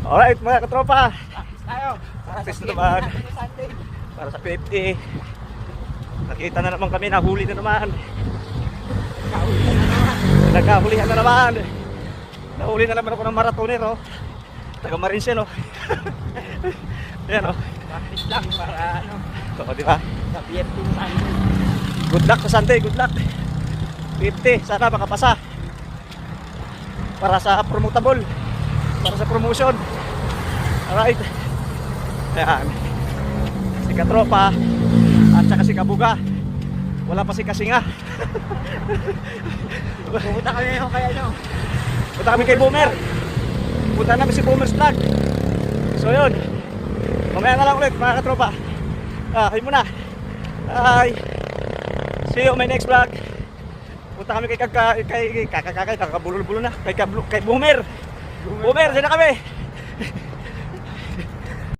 Alright mga katropa, Tayo. practice na naman para sa 50. Nakita na naman kami, nahuli na naman. Nagkahulihan na naman. Nahuli na naman ako ng maratoner, oh. Taga Marinsen, oh. Ayan, oh. Practice lang para ano, Oo, di ba? sa PFT Sunday. Good luck sa Sunday, good luck. 50, sana makapasa. Para sa promotable. Para sa promotion. Alright. Ayan. Si Katropa at saka si Kabuga. Wala pa si Kasinga. Pumunta kami yung kaya nyo. Punta kami kay Boomer. Punta namin si Boomer's Vlog. So yun. Mamaya na lang ulit mga katropa. Kayo muna. Bye. See you on my next vlog. Punta kami kay kakabulol-bulo na. Kay Boomer. Boomer, dyan na kami.